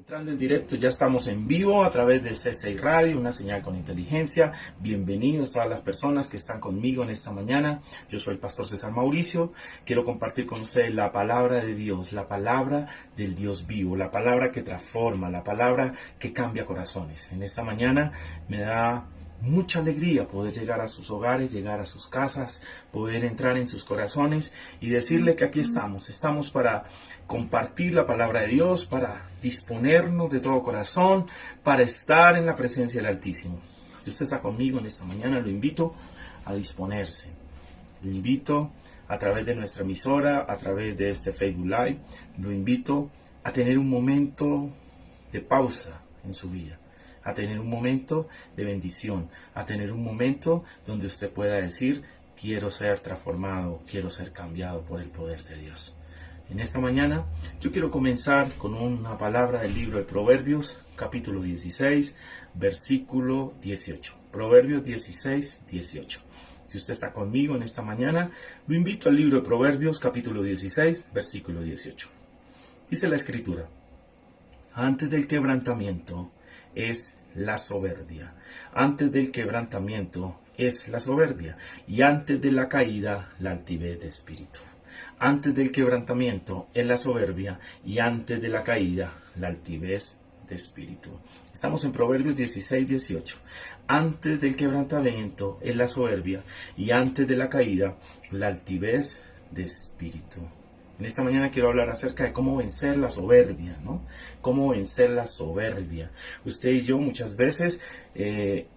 Entrando en directo, ya estamos en vivo a través de C6 Radio, una señal con inteligencia. Bienvenidos todas las personas que están conmigo en esta mañana. Yo soy el pastor César Mauricio. Quiero compartir con ustedes la palabra de Dios, la palabra del Dios vivo, la palabra que transforma, la palabra que cambia corazones. En esta mañana me da mucha alegría poder llegar a sus hogares, llegar a sus casas, poder entrar en sus corazones y decirle que aquí estamos para compartir la palabra de Dios, para disponernos de todo corazón, para estar en la presencia del Altísimo. Si usted está conmigo en esta mañana, lo invito a disponerse. Lo invito a través de nuestra emisora, a través de este Facebook Live, lo invito a tener un momento de pausa en su vida, a tener un momento de bendición, a tener un momento donde usted pueda decir, quiero ser transformado, quiero ser cambiado por el poder de Dios. En esta mañana yo quiero comenzar con una palabra del libro de Proverbios, capítulo 16, versículo 18. Proverbios 16, 18. Si usted está conmigo en esta mañana, lo invito al libro de Proverbios, capítulo 16, versículo 18. Dice la Escritura, antes del quebrantamiento es la soberbia, antes del quebrantamiento es la soberbia, y antes de la caída la altivez de espíritu. Antes del quebrantamiento es la soberbia, y antes de la caída la altivez de espíritu. Estamos en Proverbios 16, 18. Antes del quebrantamiento es la soberbia, y antes de la caída la altivez de espíritu. En esta mañana quiero hablar acerca de cómo vencer la soberbia, ¿no? Cómo vencer la soberbia. Usted y yo muchas veces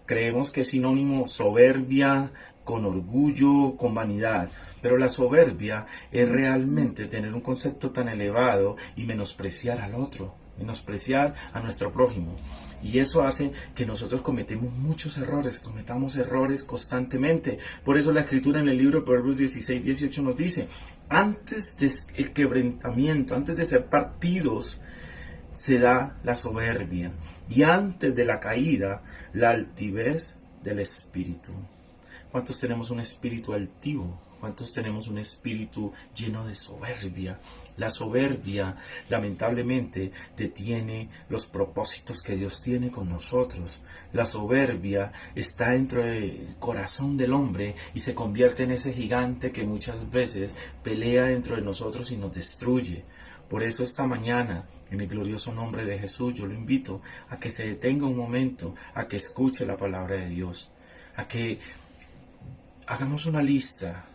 creemos que es sinónimo soberbia con orgullo, con vanidad. Pero la soberbia es realmente tener un concepto tan elevado y menospreciar al otro, menospreciar a nuestro prójimo. Y eso hace que nosotros cometamos errores constantemente. Por eso la Escritura en el libro de Proverbios 16, 18 nos dice, antes del quebrantamiento, antes de ser partidos, se da la soberbia. Y antes de la caída, la altivez del espíritu. ¿Cuántos tenemos un espíritu altivo? ¿Cuántos tenemos un espíritu lleno de soberbia? La soberbia, lamentablemente, detiene los propósitos que Dios tiene con nosotros. La soberbia está dentro del corazón del hombre y se convierte en ese gigante que muchas veces pelea dentro de nosotros y nos destruye. Por eso esta mañana, en el glorioso nombre de Jesús, yo lo invito a que se detenga un momento, a que escuche la palabra de Dios, a que hagamos una lista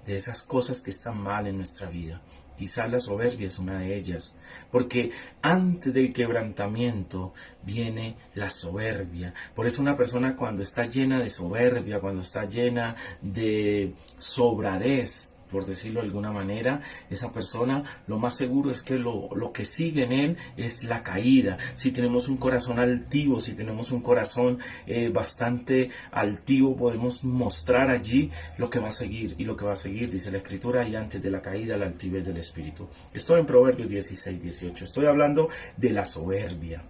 de esas cosas que están mal en nuestra vida. Quizás la soberbia es una de ellas, porque antes del quebrantamiento viene la soberbia. Por eso una persona cuando está llena de soberbia, cuando está llena de sobradez, por decirlo de alguna manera, esa persona lo más seguro es que lo que sigue en él es la caída. Si tenemos un corazón altivo, si tenemos un corazón bastante altivo, podemos mostrar allí lo que va a seguir. Y lo que va a seguir, dice la Escritura, y antes de la caída la altivez del espíritu. Estoy en Proverbios 16, 18. Estoy hablando de la soberbia.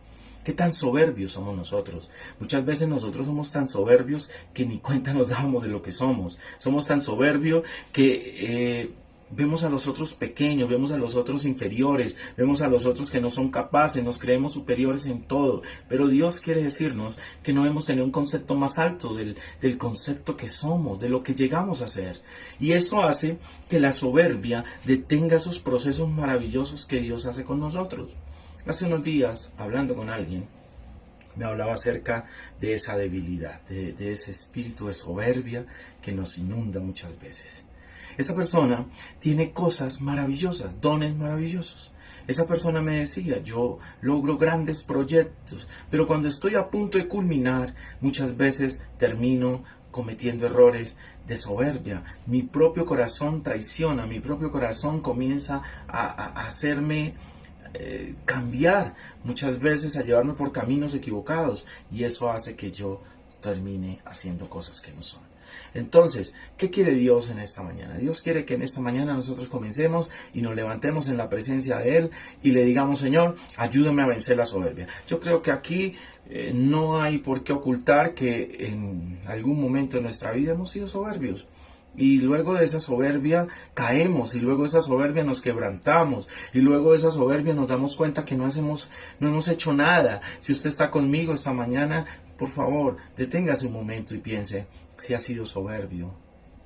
¿Qué tan soberbios somos nosotros? Muchas veces nosotros somos tan soberbios que ni cuenta nos damos de lo que somos. Somos tan soberbios que vemos a los otros pequeños, vemos a los otros inferiores, vemos a los otros que no son capaces, nos creemos superiores en todo. Pero Dios quiere decirnos que no debemos tener un concepto más alto del concepto que somos, de lo que llegamos a ser. Y eso hace que la soberbia detenga esos procesos maravillosos que Dios hace con nosotros. Hace unos días, hablando con alguien, me hablaba acerca de esa debilidad, de ese espíritu de soberbia que nos inunda muchas veces. Esa persona tiene cosas maravillosas, dones maravillosos. Esa persona me decía, yo logro grandes proyectos, pero cuando estoy a punto de culminar, muchas veces termino cometiendo errores de soberbia. Mi propio corazón traiciona, mi propio corazón comienza a hacerme cambiar muchas veces, a llevarme por caminos equivocados, y eso hace que yo termine haciendo cosas que no son. Entonces, ¿qué quiere Dios en esta mañana? Dios quiere que en esta mañana nosotros comencemos y nos levantemos en la presencia de Él y le digamos, Señor, ayúdame a vencer la soberbia. Yo creo que aquí no hay por qué ocultar que en algún momento de nuestra vida hemos sido soberbios. Y luego de esa soberbia caemos, y luego de esa soberbia nos quebrantamos, y luego de esa soberbia nos damos cuenta que no hemos hecho nada. Si usted está conmigo esta mañana, por favor, deténgase un momento y piense si ha sido soberbio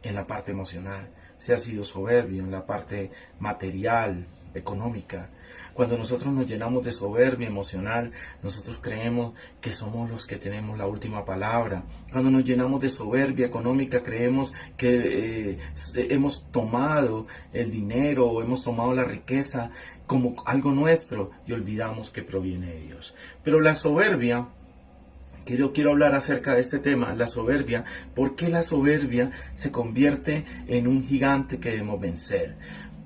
en la parte emocional, si ha sido soberbio en la parte material, económica. Cuando nosotros nos llenamos de soberbia emocional, nosotros creemos que somos los que tenemos la última palabra. Cuando nos llenamos de soberbia económica, creemos que hemos tomado el dinero o hemos tomado la riqueza como algo nuestro y olvidamos que proviene de Dios. Pero la soberbia, quiero hablar acerca de este tema, la soberbia. ¿Por qué la soberbia se convierte en un gigante que debemos vencer?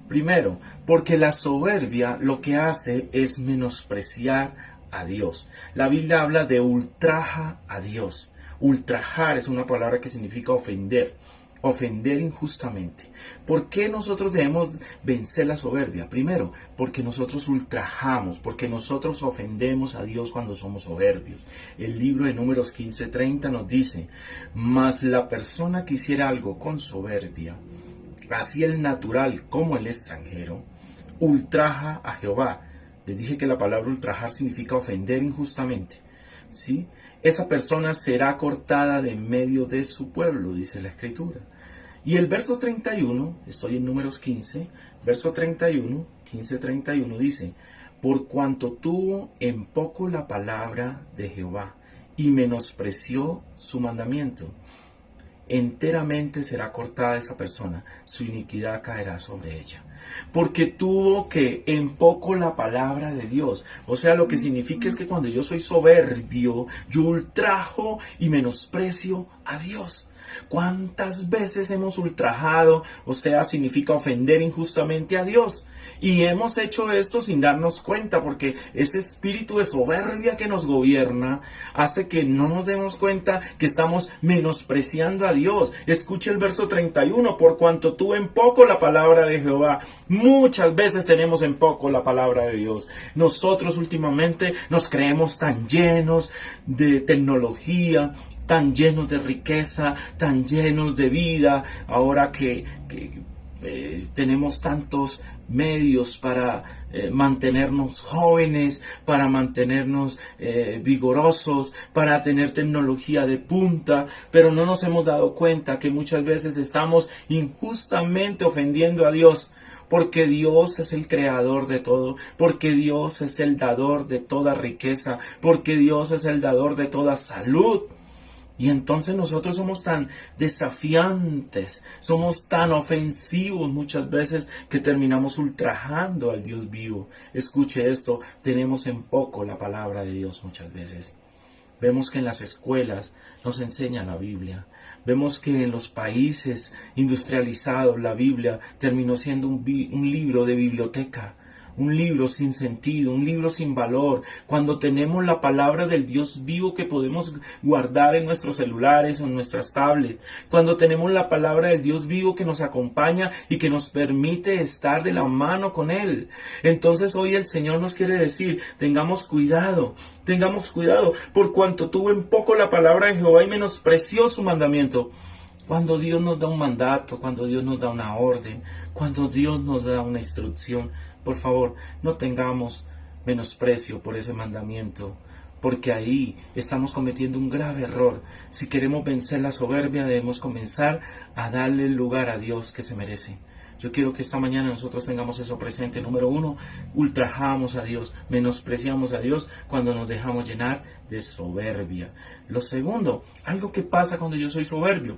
Primero, porque la soberbia lo que hace es menospreciar a Dios. La Biblia habla de ultraja a Dios. Ultrajar es una palabra que significa ofender. Ofender injustamente. ¿Por qué nosotros debemos vencer la soberbia? Primero, porque nosotros ultrajamos, porque nosotros ofendemos a Dios cuando somos soberbios. El libro de Números 15:30 nos dice: mas la persona que hiciera algo con soberbia, así el natural como el extranjero, ultraja a Jehová. Les dije que la palabra ultrajar significa ofender injustamente. ¿Sí? Esa persona será cortada de en medio de su pueblo, dice la Escritura. Y el verso 31, estoy en Números 15, verso 31, 15:31 dice: por cuanto tuvo en poco la palabra de Jehová y menospreció su mandamiento, enteramente será cortada esa persona, su iniquidad caerá sobre ella. Porque tuvo que en poco la palabra de Dios. O sea, lo que significa es que cuando yo soy soberbio, yo ultrajo y menosprecio a Dios. ¿Cuántas veces hemos ultrajado? O sea, significa ofender injustamente a Dios. Y hemos hecho esto sin darnos cuenta, porque ese espíritu de soberbia que nos gobierna hace que no nos demos cuenta que estamos menospreciando a Dios. Escuche el verso 31, por cuanto tuvo en poco la palabra de Jehová. Muchas veces tenemos en poco la palabra de Dios. Nosotros últimamente nos creemos tan llenos de tecnología, tan llenos de riqueza, tan llenos de vida, ahora que tenemos tantos medios para mantenernos jóvenes, para mantenernos vigorosos, para tener tecnología de punta, pero no nos hemos dado cuenta que muchas veces estamos injustamente ofendiendo a Dios. Porque Dios es el creador de todo, porque Dios es el dador de toda riqueza, porque Dios es el dador de toda salud. Y entonces nosotros somos tan desafiantes, somos tan ofensivos muchas veces que terminamos ultrajando al Dios vivo. Escuche esto, tenemos en poco la palabra de Dios muchas veces. Vemos que en las escuelas nos enseña la Biblia. Vemos que en los países industrializados la Biblia terminó siendo un libro de biblioteca. Un libro sin sentido, un libro sin valor. Cuando tenemos la palabra del Dios vivo que podemos guardar en nuestros celulares o en nuestras tablets. Cuando tenemos la palabra del Dios vivo que nos acompaña y que nos permite estar de la mano con Él. Entonces hoy el Señor nos quiere decir, tengamos cuidado, por cuanto tuvo en poco la palabra de Jehová y menospreció su mandamiento. Cuando Dios nos da un mandato, cuando Dios nos da una orden, cuando Dios nos da una instrucción, por favor, no tengamos menosprecio por ese mandamiento, porque ahí estamos cometiendo un grave error. Si queremos vencer la soberbia, debemos comenzar a darle el lugar a Dios que se merece. Yo quiero que esta mañana nosotros tengamos eso presente. Número 1, ultrajamos a Dios, menospreciamos a Dios cuando nos dejamos llenar de soberbia. Lo segundo, algo que pasa cuando yo soy soberbio.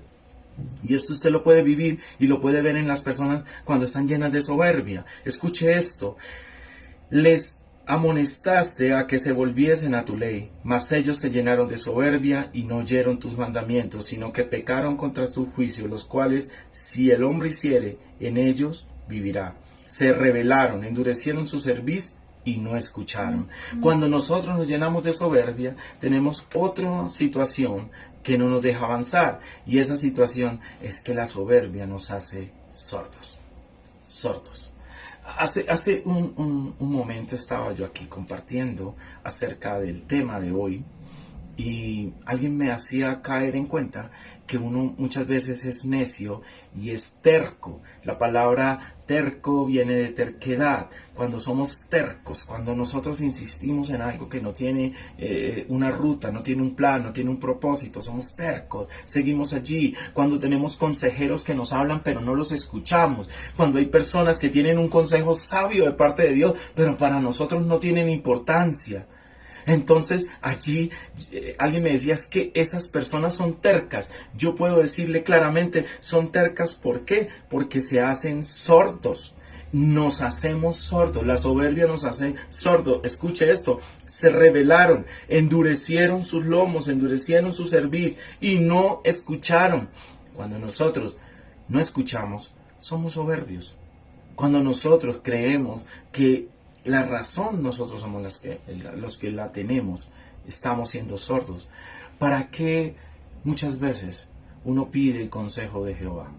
Y esto usted lo puede vivir y lo puede ver en las personas cuando están llenas de soberbia. Escuche esto. Les amonestaste a que se volviesen a tu ley, mas ellos se llenaron de soberbia y no oyeron tus mandamientos, sino que pecaron contra tus juicios, los cuales, si el hombre hiciere, en ellos vivirá. Se rebelaron, endurecieron su cerviz y no escucharon. Cuando nosotros nos llenamos de soberbia, tenemos otra situación que no nos deja avanzar, y esa situación es que la soberbia nos hace sordos. Hace un momento estaba yo aquí compartiendo acerca del tema de hoy, y alguien me hacía caer en cuenta que uno muchas veces es necio y es terco. La palabra terco viene de terquedad. Cuando somos tercos, cuando nosotros insistimos en algo que no tiene una ruta, no tiene un plan, no tiene un propósito, somos tercos, seguimos allí. Cuando tenemos consejeros que nos hablan pero no los escuchamos. Cuando hay personas que tienen un consejo sabio de parte de Dios, pero para nosotros no tienen importancia. Entonces allí alguien me decía, es que esas personas son tercas. Yo puedo decirle claramente, son tercas, ¿por qué? Porque se hacen sordos. Nos hacemos sordos, la soberbia nos hace sordos. Escuche esto, se rebelaron, endurecieron sus lomos, endurecieron su cerviz y no escucharon. Cuando nosotros no escuchamos, somos soberbios. Cuando nosotros creemos que la razón nosotros somos los que la tenemos, estamos siendo sordos. ¿Para qué muchas veces uno pide el consejo de Jehová?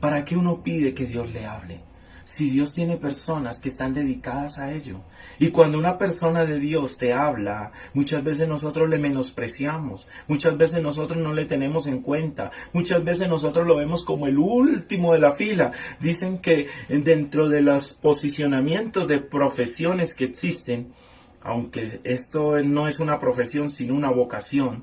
¿Para qué uno pide que Dios le hable? Si Dios tiene personas que están dedicadas a ello. Y cuando una persona de Dios te habla, muchas veces nosotros le menospreciamos, muchas veces nosotros no le tenemos en cuenta, muchas veces nosotros lo vemos como el último de la fila. Dicen que dentro de los posicionamientos de profesiones que existen, aunque esto no es una profesión sino una vocación,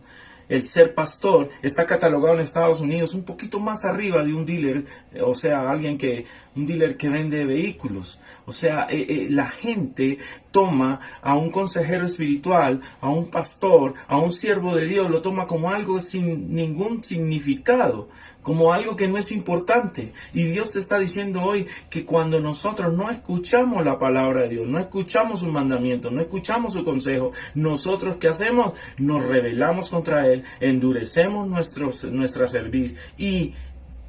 el ser pastor está catalogado en Estados Unidos un poquito más arriba de un dealer, o sea, un dealer que vende vehículos. O sea, la gente toma a un consejero espiritual, a un pastor, a un siervo de Dios, lo toma como algo sin ningún significado, como algo que no es importante. Y Dios está diciendo hoy que cuando nosotros no escuchamos la palabra de Dios, no escuchamos su mandamiento, no escuchamos su consejo, nosotros ¿qué hacemos? Nos rebelamos contra Él, endurecemos nuestra cerviz y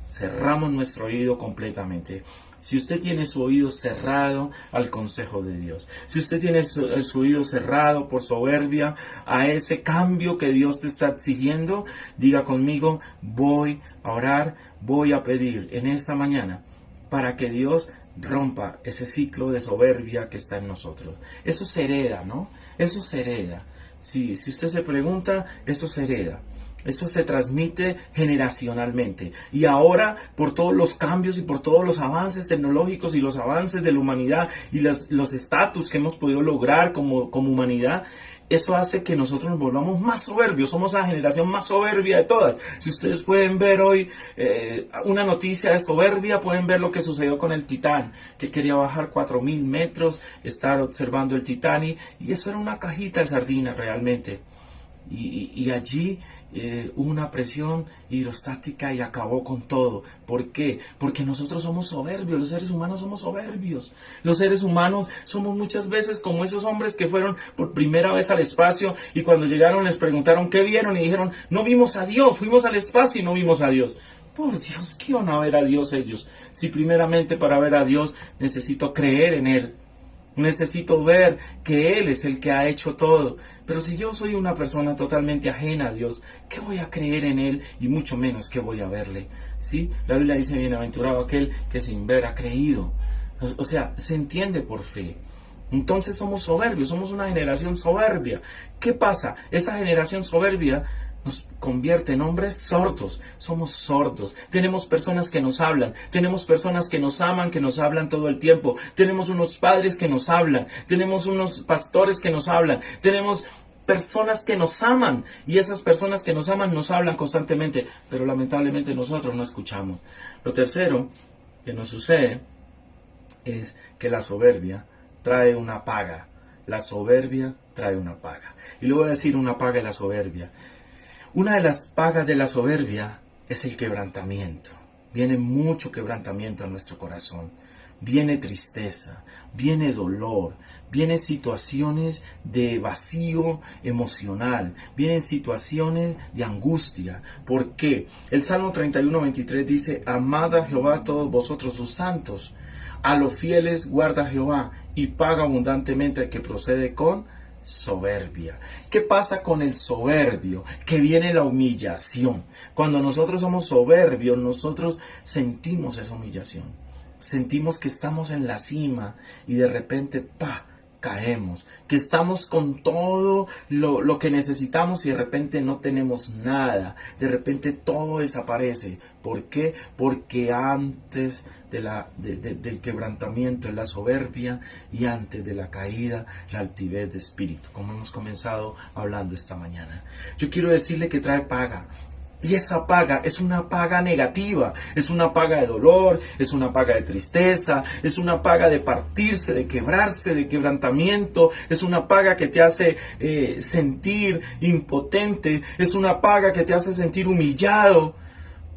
cerramos nuestro oído completamente. Si usted tiene su oído cerrado al consejo de Dios, si usted tiene su oído cerrado por soberbia a ese cambio que Dios te está exigiendo, diga conmigo, voy a orar, voy a pedir en esta mañana para que Dios rompa ese ciclo de soberbia que está en nosotros. Eso se hereda, ¿no? Eso se hereda. Si usted se pregunta, eso se hereda. Eso se transmite generacionalmente. Y ahora, por todos los cambios y por todos los avances tecnológicos y los avances de la humanidad y los estatus que hemos podido lograr como humanidad, eso hace que nosotros nos volvamos más soberbios. Somos la generación más soberbia de todas. Si ustedes pueden ver hoy una noticia de soberbia, pueden ver lo que sucedió con el Titán, que quería bajar 4.000 metros, estar observando el Titanic, y eso era una cajita de sardinas realmente. Y allí hubo una presión hidrostática y acabó con todo. ¿Por qué? Porque nosotros somos soberbios, los seres humanos somos soberbios. Los seres humanos somos muchas veces como esos hombres que fueron por primera vez al espacio y cuando llegaron les preguntaron qué vieron y dijeron, no vimos a Dios, fuimos al espacio y no vimos a Dios. Por Dios, ¿qué van a ver a Dios ellos? Si primeramente para ver a Dios necesito creer en Él. Necesito ver que Él es el que ha hecho todo. Pero si yo soy una persona totalmente ajena a Dios, ¿qué voy a creer en Él? Y mucho menos que voy a verle. ¿Sí? La Biblia dice, bienaventurado aquel que sin ver ha creído. O sea, se entiende por fe. Entonces somos soberbios, somos una generación soberbia. ¿Qué pasa? Esa generación soberbia nos convierte en hombres sordos. Somos sordos. Tenemos personas que nos hablan. Tenemos personas que nos aman, que nos hablan todo el tiempo. Tenemos unos padres que nos hablan. Tenemos unos pastores que nos hablan. Tenemos personas que nos aman. Y esas personas que nos aman nos hablan constantemente. Pero lamentablemente nosotros no escuchamos. Lo tercero que nos sucede es que la soberbia trae una paga. La soberbia trae una paga. Y le voy a decir una paga de la soberbia. Una de las pagas de la soberbia es el quebrantamiento. Viene mucho quebrantamiento a nuestro corazón. Viene tristeza, viene dolor, vienen situaciones de vacío emocional, vienen situaciones de angustia. ¿Por qué? El Salmo 31:23 dice, amad a Jehová todos vosotros sus santos. A los fieles guarda Jehová y paga abundantemente al que procede con soberbia. ¿Qué pasa con el soberbio? Que viene la humillación. Cuando nosotros somos soberbios, nosotros sentimos esa humillación. Sentimos que estamos en la cima y de repente, ¡pah!, caemos, que estamos con todo lo que necesitamos y de repente no tenemos nada, de repente todo desaparece. ¿Por qué? Porque antes del quebrantamiento es la soberbia y antes de la caída la altivez de espíritu, como hemos comenzado hablando esta mañana. Yo quiero decirle que trae paga. Y esa paga es una paga negativa, es una paga de dolor, es una paga de tristeza, es una paga de partirse, de quebrarse, de quebrantamiento, es una paga que te hace sentir impotente, es una paga que te hace sentir humillado,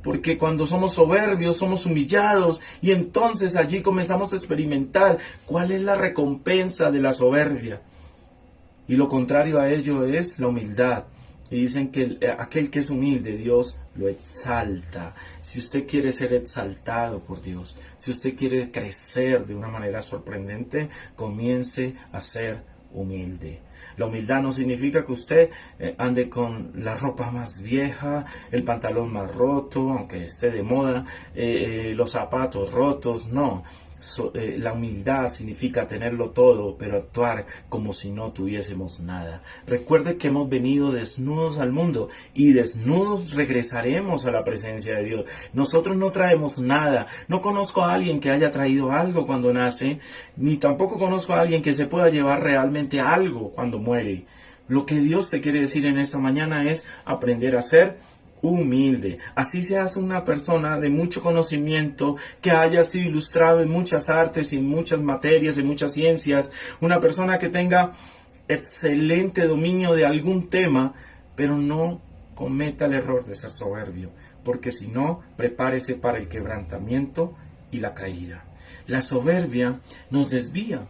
porque cuando somos soberbios somos humillados y entonces allí comenzamos a experimentar cuál es la recompensa de la soberbia. Y lo contrario a ello es la humildad. Y dicen que aquel que es humilde, Dios lo exalta. Si usted quiere ser exaltado por Dios, si usted quiere crecer de una manera sorprendente, comience a ser humilde. La humildad no significa que usted ande con la ropa más vieja, el pantalón más roto, aunque esté de moda, los zapatos rotos, no. La humildad significa tenerlo todo, pero actuar como si no tuviésemos nada. Recuerde que hemos venido desnudos al mundo y desnudos regresaremos a la presencia de Dios. Nosotros no traemos nada. No conozco a alguien que haya traído algo cuando nace, ni tampoco conozco a alguien que se pueda llevar realmente algo cuando muere. Lo que Dios te quiere decir en esta mañana es aprender a ser humilde. Así seas una persona de mucho conocimiento, que haya sido ilustrado en muchas artes, en muchas materias, en muchas ciencias, una persona que tenga excelente dominio de algún tema, pero no cometa el error de ser soberbio, porque si no, prepárese para el quebrantamiento y la caída. La soberbia nos desvía.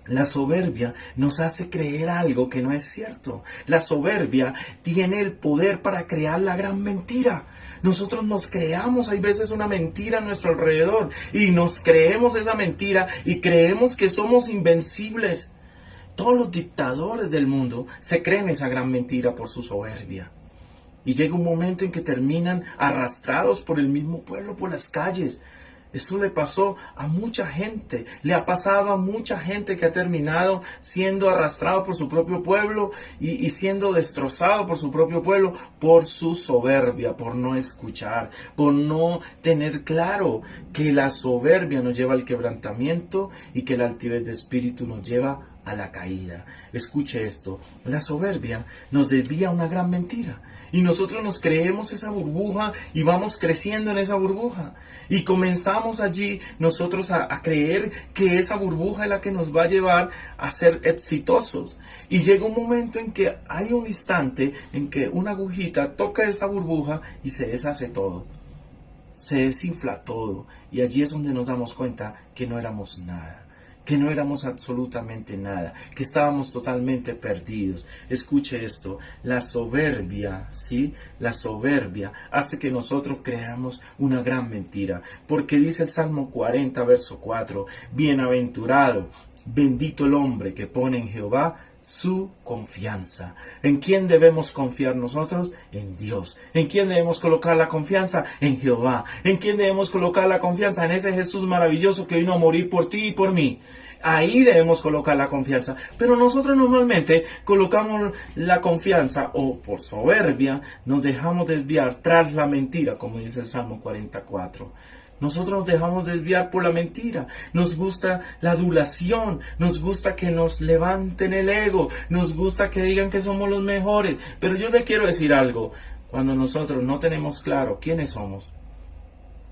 La soberbia nos hace creer algo que no es cierto. La soberbia tiene el poder para crear la gran mentira. Nosotros nos creamos, hay veces, una mentira a nuestro alrededor y nos creemos esa mentira y creemos que somos invencibles. Todos los dictadores del mundo se creen esa gran mentira por su soberbia. Y llega un momento en que terminan arrastrados por el mismo pueblo, por las calles. Eso le pasó a mucha gente, le ha pasado a mucha gente que ha terminado siendo arrastrado por su propio pueblo y siendo destrozado por su propio pueblo por su soberbia, por no escuchar, por no tener claro que la soberbia nos lleva al quebrantamiento y que la altivez de espíritu nos lleva a la caída. Escuche esto, la soberbia nos desvía a una gran mentira. Y nosotros nos creemos esa burbuja y vamos creciendo en esa burbuja. Y comenzamos allí nosotros a creer que esa burbuja es la que nos va a llevar a ser exitosos. Y llega un momento en que hay un instante en que una agujita toca esa burbuja y se deshace todo. Se desinfla todo. Y allí es donde nos damos cuenta que no éramos nada. Que no éramos absolutamente nada, que estábamos totalmente perdidos. Escuche esto, la soberbia, ¿sí? La soberbia hace que nosotros creamos una gran mentira, porque dice el Salmo 40, verso 4, bienaventurado, bendito el hombre que pone en Jehová su confianza. ¿En quién debemos confiar nosotros? En Dios. ¿En quién debemos colocar la confianza? En Jehová. ¿En quién debemos colocar la confianza? En ese Jesús maravilloso que vino a morir por ti y por mí. Ahí debemos colocar la confianza. Pero nosotros normalmente colocamos la confianza, o por soberbia nos dejamos desviar tras la mentira, como dice el Salmo 44. Nosotros nos dejamos desviar por la mentira. Nos gusta la adulación. Nos gusta que nos levanten el ego. Nos gusta que digan que somos los mejores. Pero yo le quiero decir algo. Cuando nosotros no tenemos claro quiénes somos,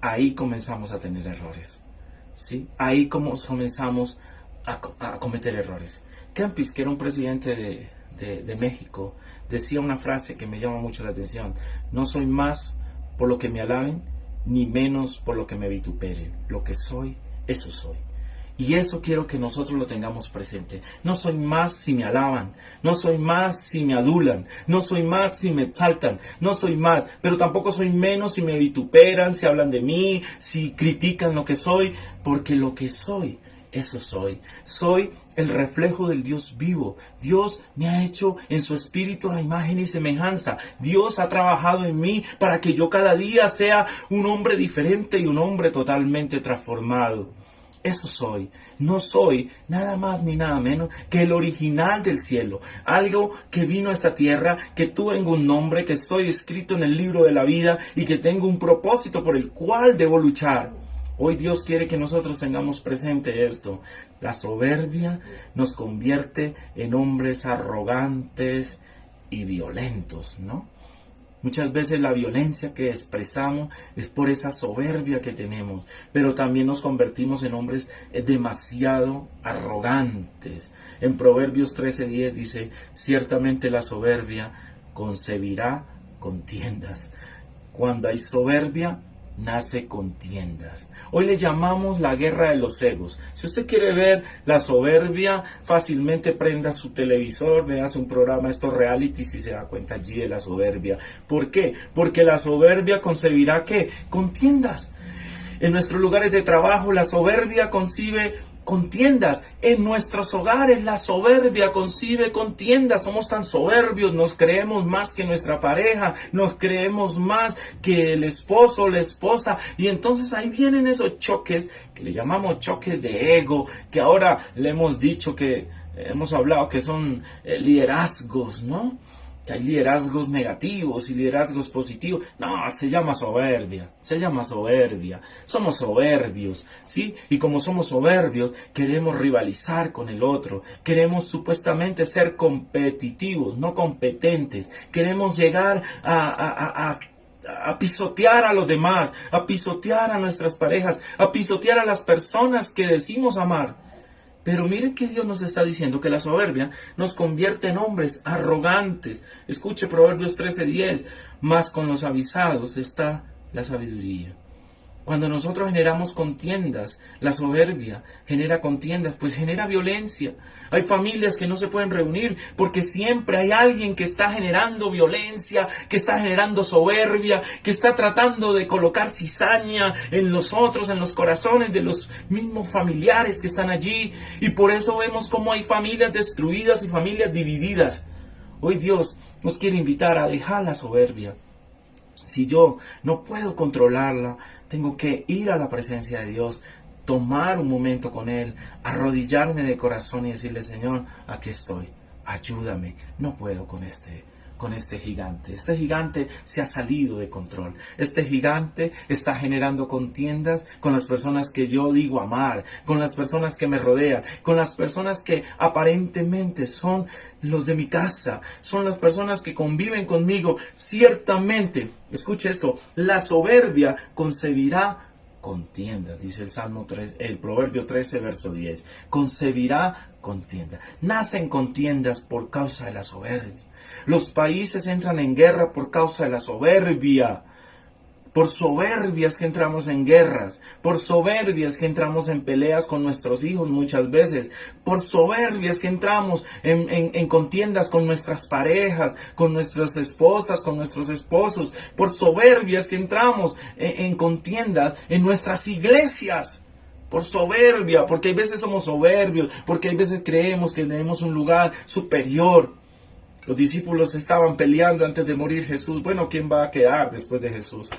ahí comenzamos a tener errores. ¿Sí? Ahí comenzamos a cometer errores. Kempis, que era un presidente de México, decía una frase que me llama mucho la atención. No soy más por lo que me alaben, ni menos por lo que me vituperen. Lo que soy, eso soy. Y eso quiero que nosotros lo tengamos presente. No soy más si me alaban, no soy más si me adulan, no soy más si me exaltan, no soy más, pero tampoco soy menos si me vituperan, si hablan de mí, si critican lo que soy, porque lo que soy, eso soy. Soy el reflejo del Dios vivo. Dios me ha hecho en su espíritu a imagen y semejanza. Dios ha trabajado en mí para que yo cada día sea un hombre diferente y un hombre totalmente transformado. eso soy. No soy nada más ni nada menos que el original del cielo. Algo que vino a esta tierra, que tengo un nombre, que estoy escrito en el libro de la vida y que tengo un propósito por el cual debo luchar. Hoy Dios quiere que nosotros tengamos presente esto. La soberbia nos convierte en hombres arrogantes y violentos, ¿no? Muchas veces la violencia que expresamos es por esa soberbia que tenemos, pero también nos convertimos en hombres demasiado arrogantes. En Proverbios 13:10 dice, ciertamente la soberbia concebirá contiendas. Cuando hay soberbia, nace contiendas. Hoy le llamamos la guerra de los egos. Si usted quiere ver la soberbia, fácilmente prenda su televisor, vea un programa, estos realities, y se da cuenta allí de la soberbia. ¿Por qué? Porque la soberbia concebirá ¿qué? Contiendas. En nuestros lugares de trabajo, la soberbia concibe contiendas. En nuestros hogares la soberbia concibe contiendas. Somos tan soberbios, nos creemos más que nuestra pareja, nos creemos más que el esposo o la esposa, y entonces ahí vienen esos choques que le llamamos choques de ego, que ahora le hemos dicho que hemos hablado que son liderazgos, ¿no? Que hay liderazgos negativos y liderazgos positivos. No, se llama soberbia, somos soberbios, ¿sí? Y como somos soberbios, queremos rivalizar con el otro, queremos supuestamente ser competitivos, no competentes, queremos llegar a pisotear a los demás, a pisotear a nuestras parejas, a pisotear a las personas que decimos amar. Pero miren que Dios nos está diciendo que la soberbia nos convierte en hombres arrogantes. Escuche Proverbios 13:10, mas con los avisados está la sabiduría. Cuando nosotros generamos contiendas, la soberbia genera contiendas, pues genera violencia. Hay familias que no se pueden reunir porque siempre hay alguien que está generando violencia, que está generando soberbia, que está tratando de colocar cizaña en los otros, en los corazones de los mismos familiares que están allí. Y por eso vemos cómo hay familias destruidas y familias divididas. Hoy Dios nos quiere invitar a dejar la soberbia. Si yo no puedo controlarla, tengo que ir a la presencia de Dios, tomar un momento con Él, arrodillarme de corazón y decirle, Señor, aquí estoy, ayúdame, no puedo con este gigante. Este gigante se ha salido de control. Este gigante está generando contiendas con las personas que yo digo amar, con las personas que me rodean, con las personas que aparentemente son los de mi casa, son las personas que conviven conmigo. Ciertamente, escuche esto, la soberbia concebirá contiendas, dice el Proverbio 13, verso 10. Concebirá contiendas. Nacen contiendas por causa de la soberbia. Los países entran en guerra por causa de la soberbia. Por soberbias que entramos en guerras, por soberbias que entramos en peleas con nuestros hijos muchas veces, por soberbias que entramos en contiendas con nuestras parejas, con nuestras esposas, con nuestros esposos, por soberbias que entramos en contiendas en nuestras iglesias. Por soberbia, porque hay veces somos soberbios, porque hay veces creemos que tenemos un lugar superior. Los discípulos estaban peleando antes de morir Jesús. Bueno, ¿quién va a quedar después de Jesús?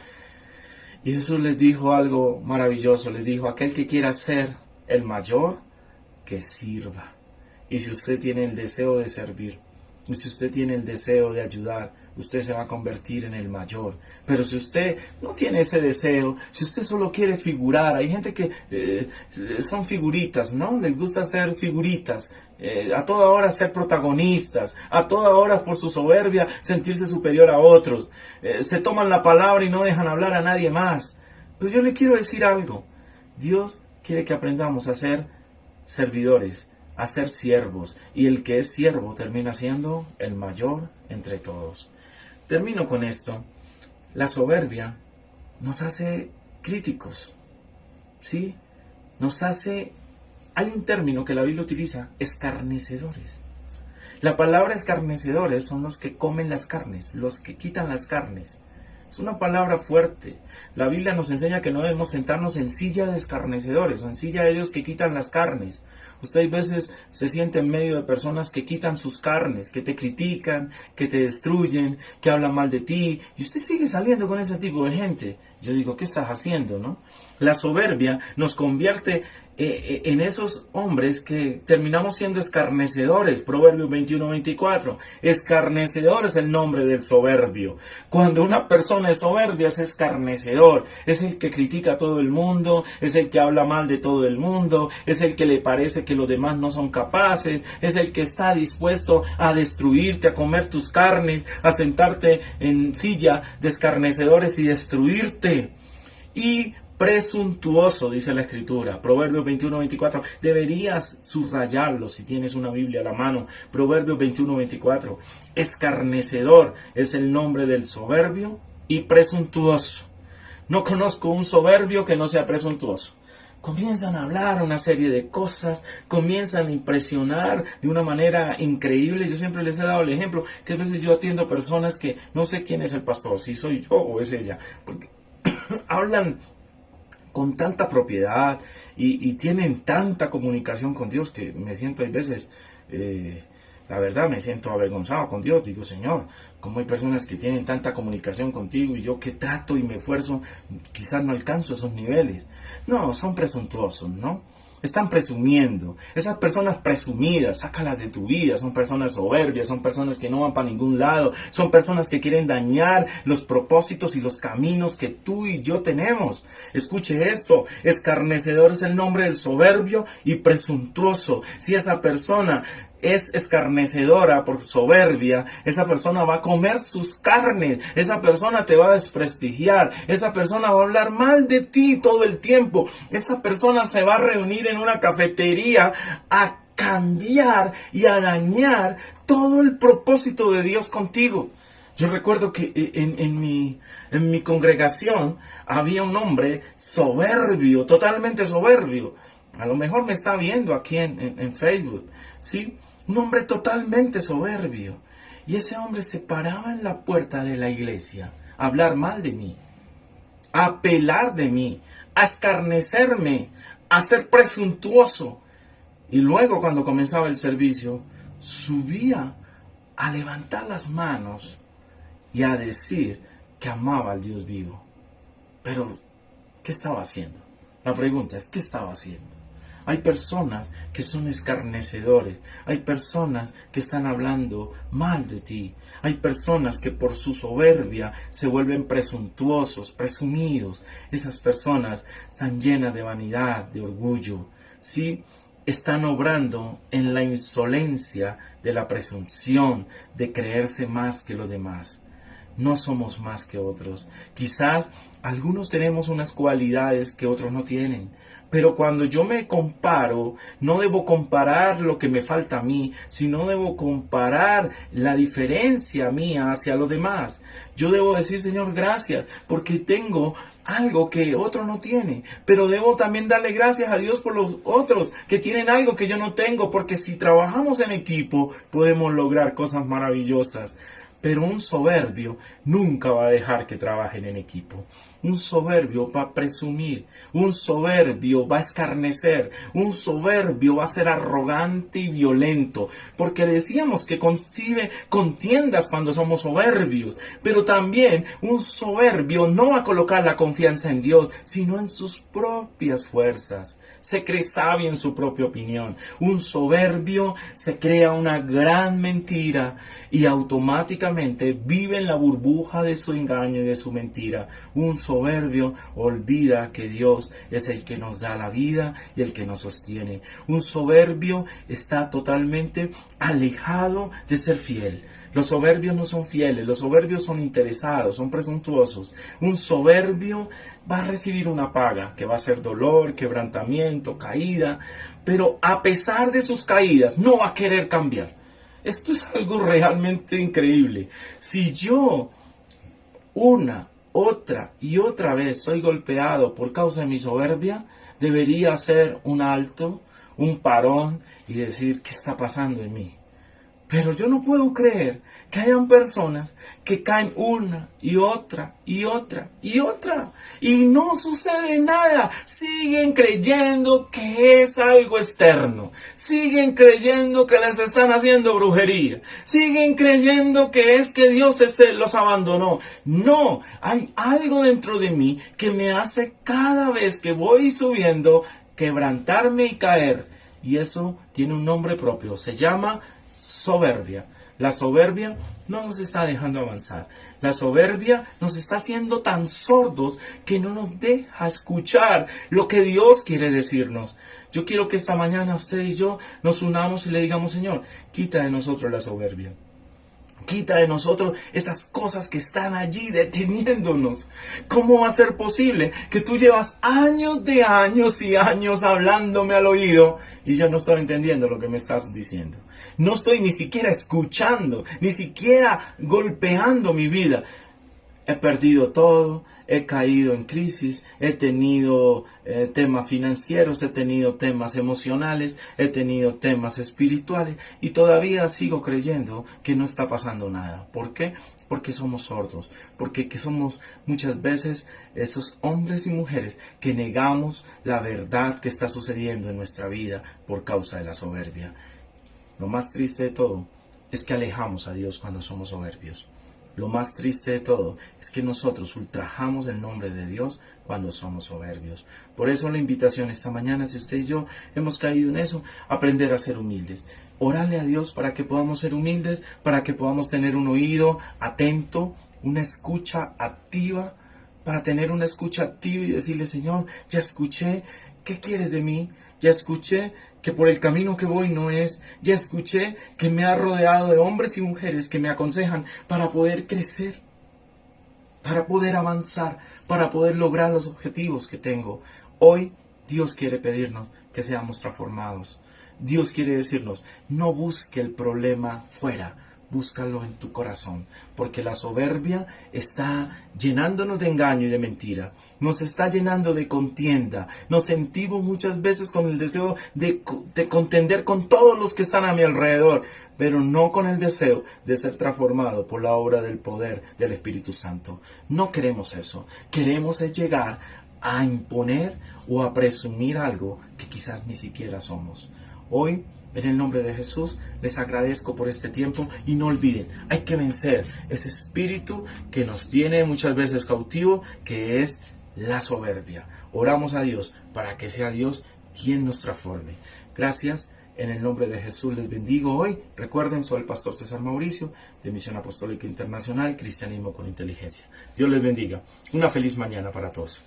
Y Jesús les dijo algo maravilloso. Les dijo, aquel que quiera ser el mayor, que sirva. Y si usted tiene el deseo de servir, y si usted tiene el deseo de ayudar, usted se va a convertir en el mayor. Pero si usted no tiene ese deseo, si usted solo quiere figurar, hay gente que son figuritas, ¿no? Les gusta ser figuritas, a toda hora ser protagonistas, a toda hora por su soberbia sentirse superior a otros. Se toman la palabra y no dejan hablar a nadie más. Pues yo le quiero decir algo. Dios quiere que aprendamos a ser servidores, a ser siervos, y el que es siervo termina siendo el mayor entre todos. Termino con esto. La soberbia nos hace críticos, ¿sí? Nos hace, hay un término que la Biblia utiliza, escarnecedores. La palabra escarnecedores son los que comen las carnes, los que quitan las carnes. Es una palabra fuerte. La Biblia nos enseña que no debemos sentarnos en silla de escarnecedores, o en silla de ellos que quitan las carnes. Usted a veces se siente en medio de personas que quitan sus carnes, que te critican, que te destruyen, que hablan mal de ti, y usted sigue saliendo con ese tipo de gente. Yo digo, ¿qué estás haciendo, no? La soberbia nos convierte en esos hombres que terminamos siendo escarnecedores. Proverbios 21-24. Escarnecedor es el nombre del soberbio. Cuando una persona es soberbia es escarnecedor. Es el que critica a todo el mundo, es el que habla mal de todo el mundo, es el que le parece que los demás no son capaces, es el que está dispuesto a destruirte, a comer tus carnes, a sentarte en silla de escarnecedores y destruirte. Y presuntuoso, dice la Escritura, Proverbios 21-24, deberías subrayarlo si tienes una Biblia a la mano, Proverbios 21-24, escarnecedor es el nombre del soberbio y presuntuoso. No conozco un soberbio que no sea presuntuoso. Comienzan a hablar una serie de cosas, comienzan a impresionar de una manera increíble. Yo siempre les he dado el ejemplo que a veces yo atiendo personas que no sé quién es el pastor, si soy yo o es ella, porque hablan con tanta propiedad y tienen tanta comunicación con Dios que me siento, hay veces, la verdad, me siento avergonzado con Dios. Digo, Señor, como hay personas que tienen tanta comunicación contigo y yo que trato y me esfuerzo, quizás no alcanzo esos niveles. No, son presuntuosos, ¿no? Están presumiendo. Esas personas presumidas, sácalas de tu vida. Son personas soberbias, son personas que no van para ningún lado, son personas que quieren dañar los propósitos y los caminos que tú y yo tenemos. Escuche esto, escarnecedor es el nombre del soberbio y presuntuoso. Si esa persona es escarnecedora por soberbia, esa persona va a comer sus carnes, esa persona te va a desprestigiar, esa persona va a hablar mal de ti todo el tiempo, esa persona se va a reunir en una cafetería a cambiar y a dañar todo el propósito de Dios contigo. Yo recuerdo que en mi congregación había un hombre soberbio, totalmente soberbio. A lo mejor me está viendo aquí en Facebook, ¿sí? Un hombre totalmente soberbio. Y ese hombre se paraba en la puerta de la iglesia a hablar mal de mí, a apelar de mí, a escarnecerme, a ser presuntuoso. Y luego, cuando comenzaba el servicio, subía a levantar las manos y a decir que amaba al Dios vivo. Pero, ¿qué estaba haciendo? La pregunta es, ¿qué estaba haciendo? Hay personas que son escarnecedores, hay personas que están hablando mal de ti, hay personas que por su soberbia se vuelven presuntuosos, presumidos. Esas personas están llenas de vanidad, de orgullo, ¿sí? Están obrando en la insolencia de la presunción, de creerse más que los demás. No somos más que otros. Quizás algunos tenemos unas cualidades que otros no tienen. Pero cuando yo me comparo, no debo comparar lo que me falta a mí, sino debo comparar la diferencia mía hacia los demás. Yo debo decir, Señor, gracias, porque tengo algo que otro no tiene. Pero debo también darle gracias a Dios por los otros que tienen algo que yo no tengo, porque si trabajamos en equipo, podemos lograr cosas maravillosas. Pero un soberbio nunca va a dejar que trabajen en equipo. Un soberbio va a presumir, un soberbio va a escarnecer, un soberbio va a ser arrogante y violento, porque decíamos que concibe contiendas cuando somos soberbios, pero también un soberbio no va a colocar la confianza en Dios, sino en sus propias fuerzas. Se cree sabio en su propia opinión. Un soberbio se crea una gran mentira y automáticamente vive en la burbuja de su engaño y de su mentira. Un soberbio olvida que Dios es el que nos da la vida y el que nos sostiene. Un soberbio está totalmente alejado de ser fiel. Los soberbios no son fieles, los soberbios son interesados, son presuntuosos. Un soberbio va a recibir una paga, que va a ser dolor, quebrantamiento, caída, pero a pesar de sus caídas no va a querer cambiar. Esto es algo realmente increíble. Si yo una, otra y otra vez soy golpeado por causa de mi soberbia, debería hacer un alto, un parón y decir, ¿qué está pasando en mí? Pero yo no puedo creer que hayan personas que caen una y otra y otra y otra y no sucede nada. Siguen creyendo que es algo externo. Siguen creyendo que les están haciendo brujería. Siguen creyendo que es que Dios los abandonó. No, hay algo dentro de mí que me hace cada vez que voy subiendo quebrantarme y caer. Y eso tiene un nombre propio, se llama soberbia. La soberbia no nos está dejando avanzar. La soberbia nos está haciendo tan sordos que no nos deja escuchar lo que Dios quiere decirnos. Yo quiero que esta mañana usted y yo nos unamos y le digamos: Señor, quita de nosotros la soberbia. Quita de nosotros esas cosas que están allí deteniéndonos. ¿Cómo va a ser posible que tú llevas años de años y años hablándome al oído y yo no estoy entendiendo lo que me estás diciendo? No estoy ni siquiera escuchando, ni siquiera golpeando mi vida. He perdido todo, he caído en crisis, he tenido temas financieros, he tenido temas emocionales, he tenido temas espirituales y todavía sigo creyendo que no está pasando nada. ¿Por qué? Porque somos sordos, porque somos muchas veces esos hombres y mujeres que negamos la verdad que está sucediendo en nuestra vida por causa de la soberbia. Lo más triste de todo es que alejamos a Dios cuando somos soberbios. Lo más triste de todo es que nosotros ultrajamos el nombre de Dios cuando somos soberbios. Por eso la invitación esta mañana, si usted y yo hemos caído en eso, aprender a ser humildes. Orarle a Dios para que podamos ser humildes, para que podamos tener un oído atento, una escucha activa, para tener una escucha activa y decirle: Señor, ya escuché, ¿qué quieres de mí? Ya escuché que por el camino que voy no es. Ya escuché que me ha rodeado de hombres y mujeres que me aconsejan para poder crecer, para poder avanzar, para poder lograr los objetivos que tengo. Hoy Dios quiere pedirnos que seamos transformados. Dios quiere decirnos: no busque el problema fuera, búscalo en tu corazón, porque la soberbia está llenándonos de engaño y de mentira, nos está llenando de contienda, nos sentimos muchas veces con el deseo de contender con todos los que están a mi alrededor, pero no con el deseo de ser transformado por la obra del poder del Espíritu Santo. No queremos eso, queremos es llegar a imponer o a presumir algo que quizás ni siquiera somos. Hoy, en el nombre de Jesús, les agradezco por este tiempo y no olviden, hay que vencer ese espíritu que nos tiene muchas veces cautivo, que es la soberbia. Oramos a Dios para que sea Dios quien nos transforme. Gracias, en el nombre de Jesús les bendigo hoy. Recuerden, soy el pastor César Mauricio, de Misión Apostólica Internacional, Cristianismo con Inteligencia. Dios les bendiga. Una feliz mañana para todos.